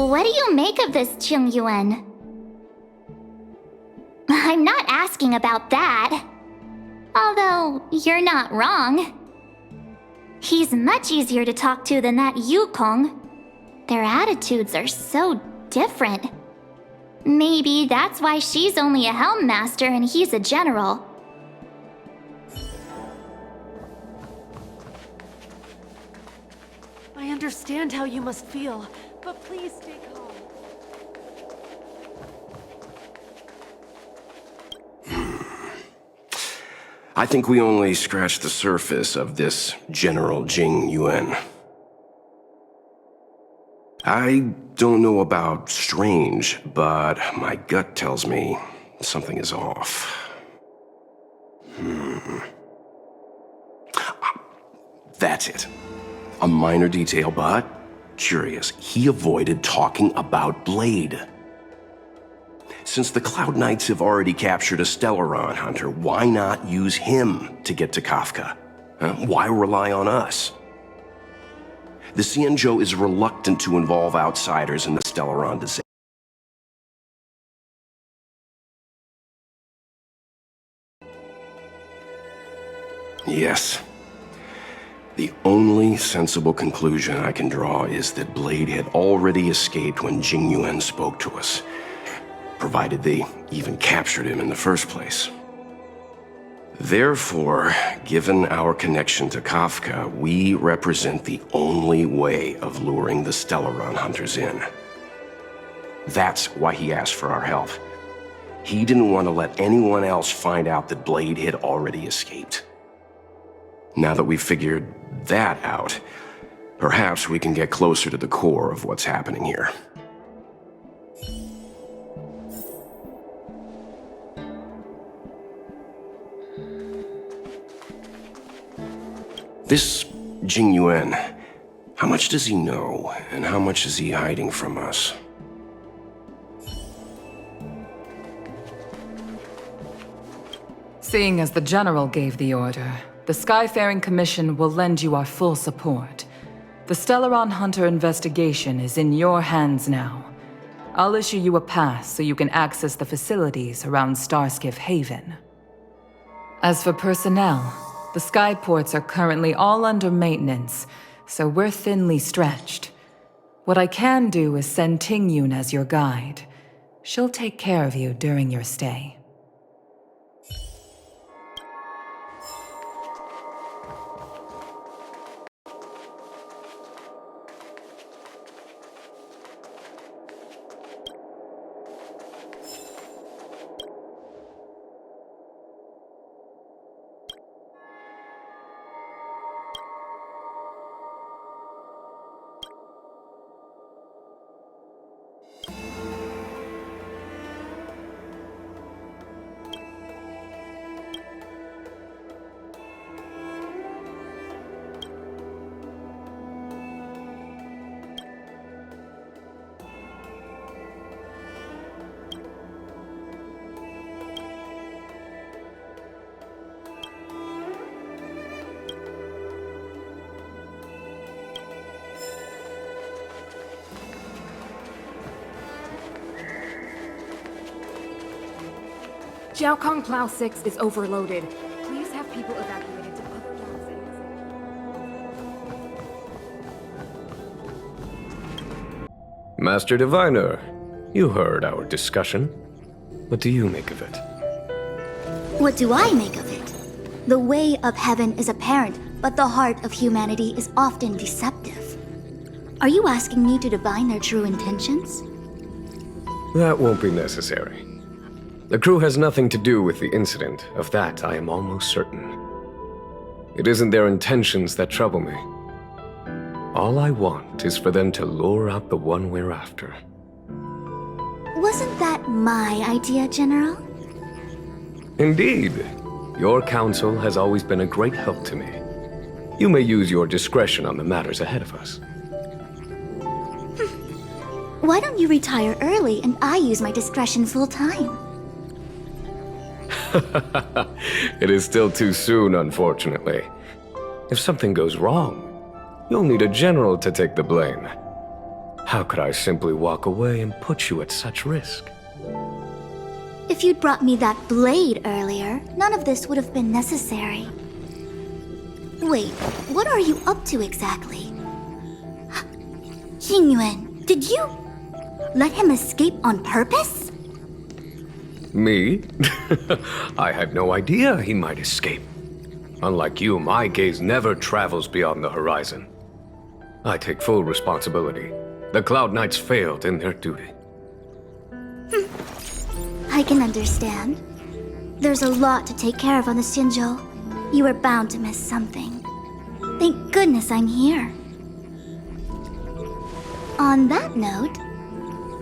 What do you make of this, Jing Yuan? I'm not asking about that. Although, you're not wrong. He's much easier to talk to than that Yukong. Their attitudes are so different. Maybe that's why she's only a helm master and he's a general. I understand how you must feel, but please stay calm. I think we only scratched the surface of this General Jing Yuan. I don't know about strange, but my gut tells me something is off. That's it. A minor detail, but curious. He avoided talking about Blade. Since the Cloud Knights have already captured a Stellaron hunter, why not use him to get to Kafka? Why rely on us? The Xianzhou is reluctant to involve outsiders in the Stellaron decision. Yes. The only sensible conclusion I can draw is that Blade had already escaped when Jing Yuan spoke to us, provided they even captured him in the first place. Therefore, given our connection to Kafka, we represent the only way of luring the Stellaron hunters in. That's why he asked for our help. He didn't want to let anyone else find out that Blade had already escaped. Now that we've figured that out, perhaps we can get closer to the core of what's happening here. This Jing Yuan, how much does he know, and how much is he hiding from us? Seeing as the General gave the order, the Skyfaring Commission will lend you our full support. The Stellaron Hunter investigation is in your hands now. I'll issue you a pass so you can access the facilities around Starskiff Haven. As for personnel, the skyports are currently all under maintenance, so we're thinly stretched. What I can do is send Tingyun as your guide. She'll take care of you during your stay. Jiaokong Plow 6 is overloaded. Please have people evacuated to other docks ASAP. Master Diviner, you heard our discussion. What do you make of it? What do I make of it? The way of heaven is apparent, but the heart of humanity is often deceptive. Are you asking me to divine their true intentions? That won't be necessary. The crew has nothing to do with the incident, of that I am almost certain. It isn't their intentions that trouble me. All I want is for them to lure out the one we're after. Wasn't that my idea, General? Indeed. Your counsel has always been a great help to me. You may use your discretion on the matters ahead of us. Why don't you retire early and I use my discretion full time? It is still too soon, unfortunately. If something goes wrong, you'll need a general to take the blame. How could I simply walk away and put you at such risk? If you'd brought me that blade earlier, none of this would have been necessary. Wait, what are you up to exactly? Jing Yuan, did you let him escape on purpose? Me? I had no idea he might escape. Unlike you, my gaze never travels beyond the horizon. I take full responsibility. The Cloud Knights failed in their duty. I can understand. There's a lot to take care of on the Xinzhou. You were bound to miss something. Thank goodness I'm here. On that note,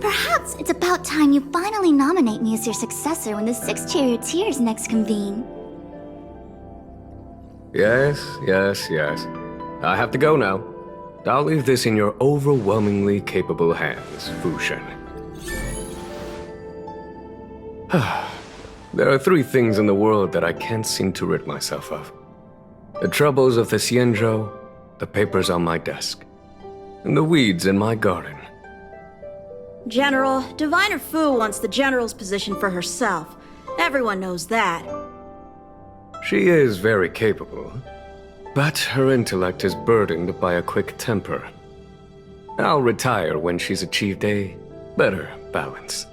perhaps it's about time you finally nominate me as your successor when the Six Charioteers next convene. Yes. I have to go now. I'll leave this in your overwhelmingly capable hands, Fu Shen. There are 3 things in the world that I can't seem to rid myself of. The troubles of the Xianzhou, the papers on my desk, and the weeds in my garden. General, Diviner Fu wants the General's position for herself. Everyone knows that. She is very capable, but her intellect is burdened by a quick temper. I'll retire when she's achieved a better balance.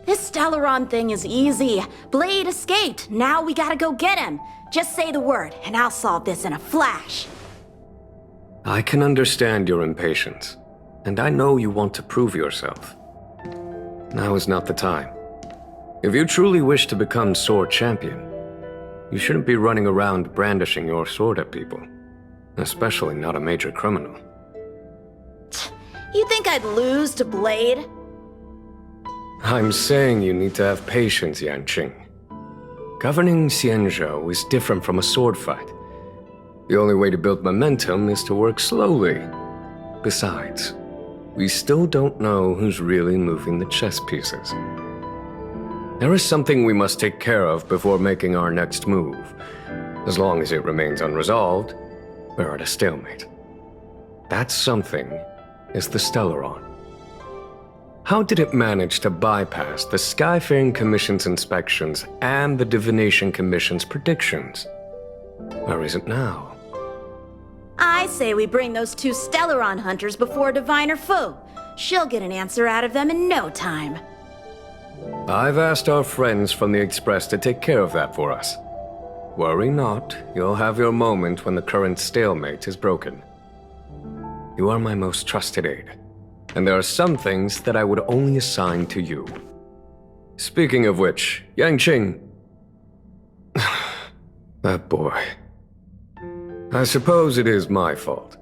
This Stellaron thing is easy. Blade escaped. Now we gotta go get him. Just say the word, and I'll solve this in a flash. I can understand your impatience, and I know you want to prove yourself. Now is not the time. If you truly wish to become Sword Champion, you shouldn't be running around brandishing your sword at people, especially not a major criminal. You think I'd lose to Blade? I'm saying you need to have patience, Yanqing. Governing Xianzhou is different from a sword fight. The only way to build momentum is to work slowly. Besides, we still don't know who's really moving the chess pieces. There is something we must take care of before making our next move. As long as it remains unresolved, we're at a stalemate. That something is the Stellaron. How did it manage to bypass the Skyfaring Commission's inspections and the Divination Commission's predictions? Where is it now? I say we bring those 2 Stellaron hunters before Diviner Fu. She'll get an answer out of them in no time. I've asked our friends from the Express to take care of that for us. Worry not, you'll have your moment when the current stalemate is broken. You are my most trusted aide, and there are some things that I would only assign to you. Speaking of which, Yanqing... that boy. I suppose it is my fault.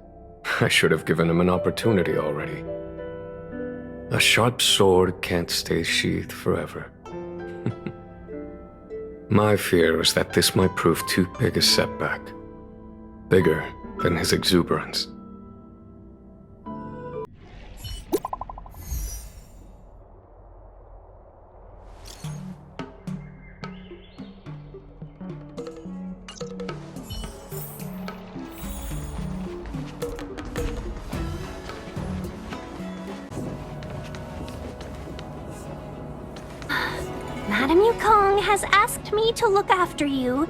I should have given him an opportunity already. A sharp sword can't stay sheathed forever. My fear is that this might prove too big a setback. Bigger than his exuberance. Madame Yukong has asked me to look after you.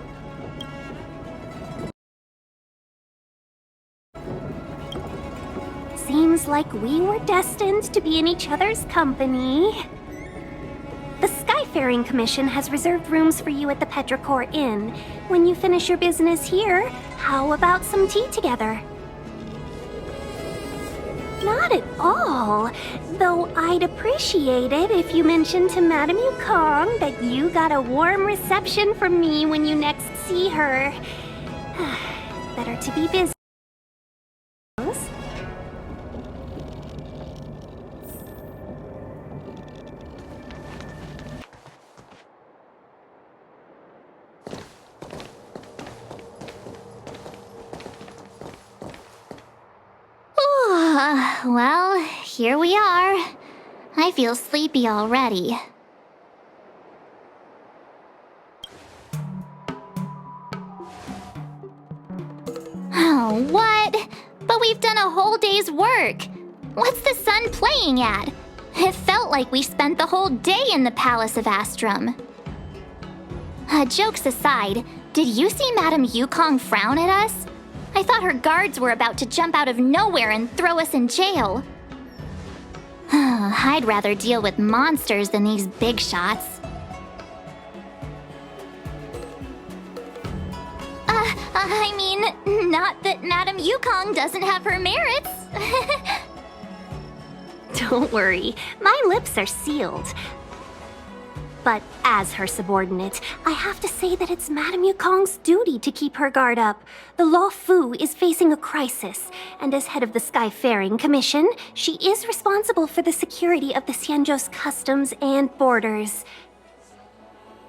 Seems like we were destined to be in each other's company. The Skyfaring Commission has reserved rooms for you at the Petrichor Inn. When you finish your business here, how about some tea together? Not at all. Though I'd appreciate it if you mentioned to Madame Yukong that you got a warm reception from me when you next see her. Better to be busy. Well, here we are. I feel sleepy already. Oh, what? But we've done a whole day's work. What's the sun playing at? It felt like we spent the whole day in the Palace of Astrum. Jokes aside, did you see Madame Yukong frown at us? I thought her guards were about to jump out of nowhere and throw us in jail. I'd rather deal with monsters than these big shots. I mean, not that Madame Yukong doesn't have her merits. Don't worry, my lips are sealed. But as her subordinate, I have to say that it's Madame Yukong's duty to keep her guard up. The Law Fu is facing a crisis, and as head of the Skyfaring Commission, she is responsible for the security of the Xianzhou's customs and borders.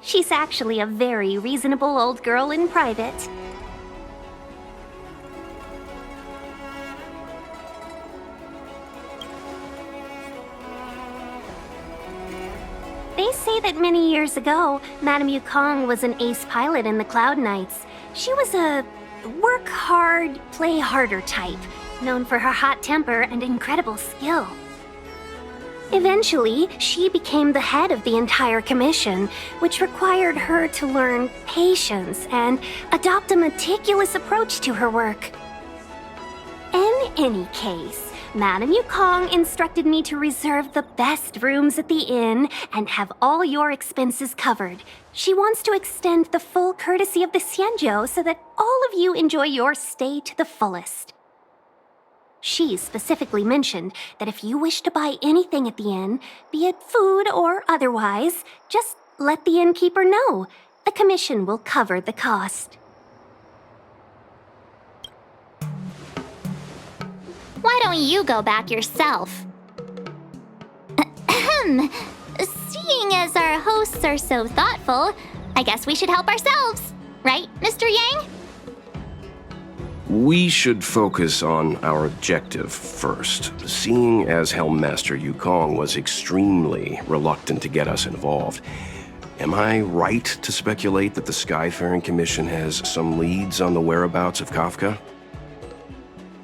She's actually a very reasonable old girl in private. They say that many years ago, Madame Yukong was an ace pilot in the Cloud Knights. She was a work hard, play harder type, known for her hot temper and incredible skill. Eventually, she became the head of the entire commission, which required her to learn patience and adopt a meticulous approach to her work. In any case, Madame Yukong instructed me to reserve the best rooms at the inn and have all your expenses covered. She wants to extend the full courtesy of the Xianzhou so that all of you enjoy your stay to the fullest. She specifically mentioned that if you wish to buy anything at the inn, be it food or otherwise, just let the innkeeper know. The commission will cover the cost. Why don't you go back yourself? Ahem. Seeing as our hosts are so thoughtful, I guess we should help ourselves. Right, Mr. Yang? We should focus on our objective first. Seeing as Helmmaster Yukong was extremely reluctant to get us involved, am I right to speculate that the Skyfaring Commission has some leads on the whereabouts of Kafka?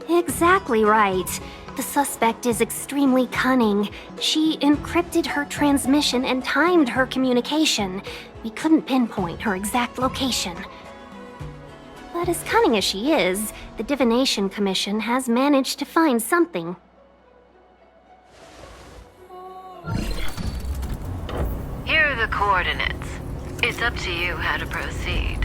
Exactly right. The suspect is extremely cunning. She encrypted her transmission and timed her communication. We couldn't pinpoint her exact location. But as cunning as she is, the Divination Commission has managed to find something. Here are the coordinates. It's up to you how to proceed.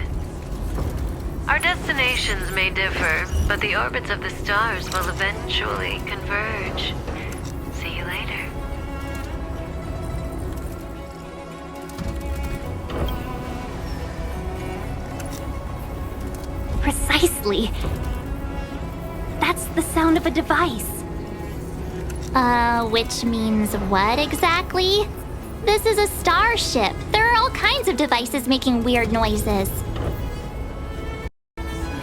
Our destinations may differ, but the orbits of the stars will eventually converge. See you later. Precisely. That's the sound of a device. Which means what exactly? This is a starship. There are all kinds of devices making weird noises.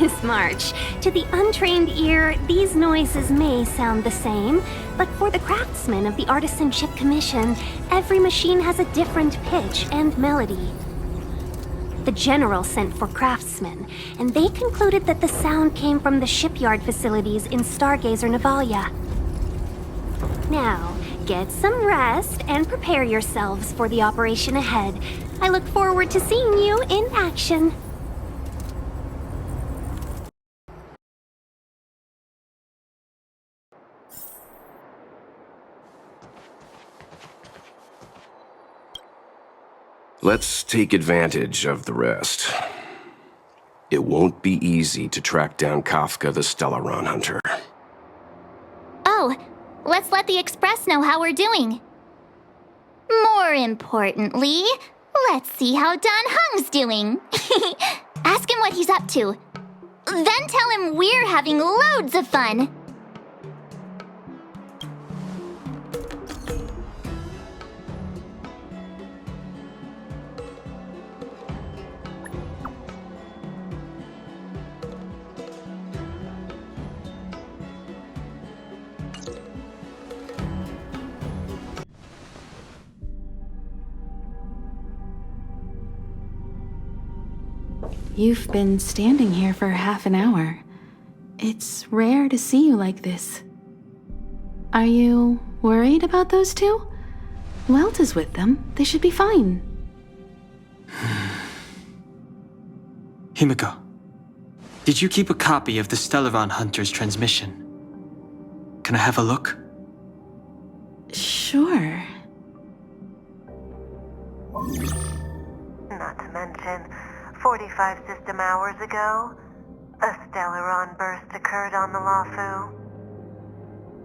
Miss March, to the untrained ear, these noises may sound the same, but for the craftsmen of the Artisanship Commission, every machine has a different pitch and melody. The General sent for craftsmen, and they concluded that the sound came from the shipyard facilities in Stargazer Navalia. Now, get some rest and prepare yourselves for the operation ahead. I look forward to seeing you in action. Let's take advantage of the rest. It won't be easy to track down Kafka the Stellaron Hunter. Oh, let's let the Express know how we're doing. More importantly, let's see how Dan Heng's doing. Ask him what he's up to. Then tell him we're having loads of fun. You've been standing here for half an hour. It's rare to see you like this. Are you worried about those two? Welt is with them. They should be fine. Himiko, did you keep a copy of the Stellaron Hunter's transmission? Can I have a look? Sure. Not to mention, 45 system hours ago, a Stellaron burst occurred on the Lafu.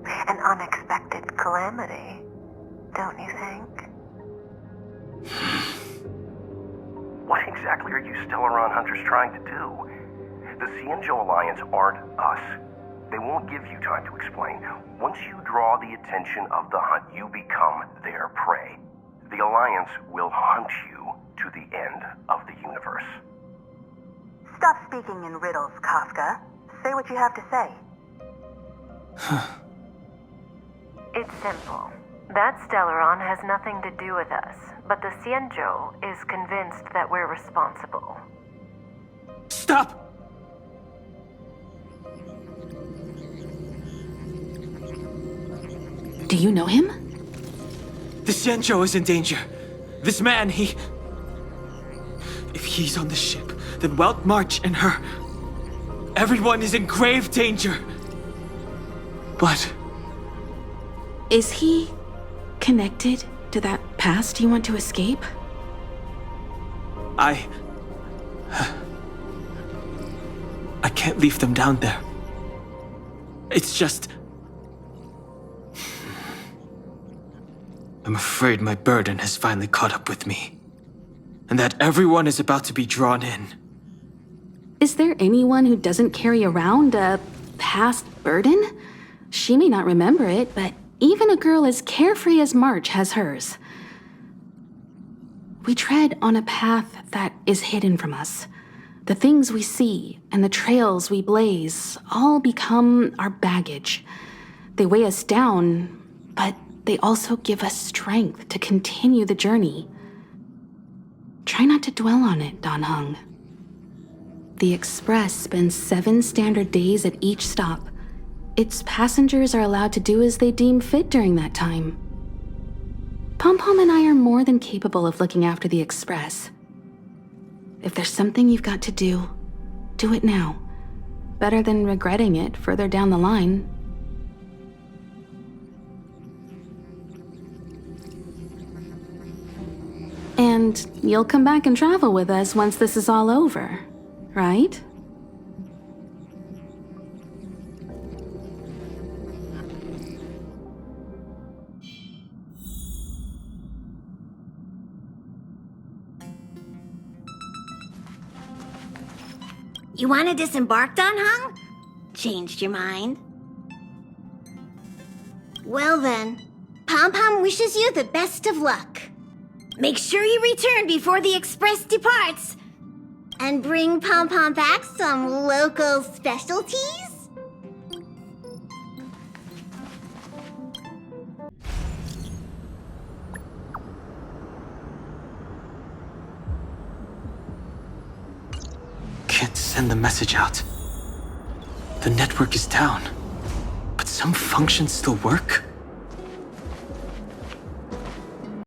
An unexpected calamity, don't you think? What exactly are you Stellaron Hunters trying to do? The Xianzhou Alliance aren't us. They won't give you time to explain. Once you draw the attention of the hunt, you become their prey. The Alliance will hunt you to the end of the universe. Stop speaking in riddles, Kafka. Say what you have to say. It's simple. That Stellaron has nothing to do with us, but the Xianzhou is convinced that we're responsible. Stop! Do you know him? The Xianzhou is in danger. This man, If he's on the ship, then Welt March and her... Everyone is in grave danger. But... Is he connected to that past you want to escape? I can't leave them down there. It's just... I'm afraid my burden has finally caught up with me. And that everyone is about to be drawn in. Is there anyone who doesn't carry around a past burden? She may not remember it, but even a girl as carefree as March has hers. We tread on a path that is hidden from us. The things we see and the trails we blaze all become our baggage. They weigh us down, but they also give us strength to continue the journey. Try not to dwell on it, Dan Heng. The Express spends 7 standard days at each stop. Its passengers are allowed to do as they deem fit during that time. Pom-Pom and I are more than capable of looking after the Express. If there's something you've got to do, do it now. Better than regretting it further down the line. And you'll come back and travel with us once this is all over, right? You want to disembark, Dan Heng? Changed your mind? Well then, Pom-Pom wishes you the best of luck. Make sure you return before the Express departs. And bring Pom-Pom back some local specialties? Can't send the message out. The network is down. But some functions still work?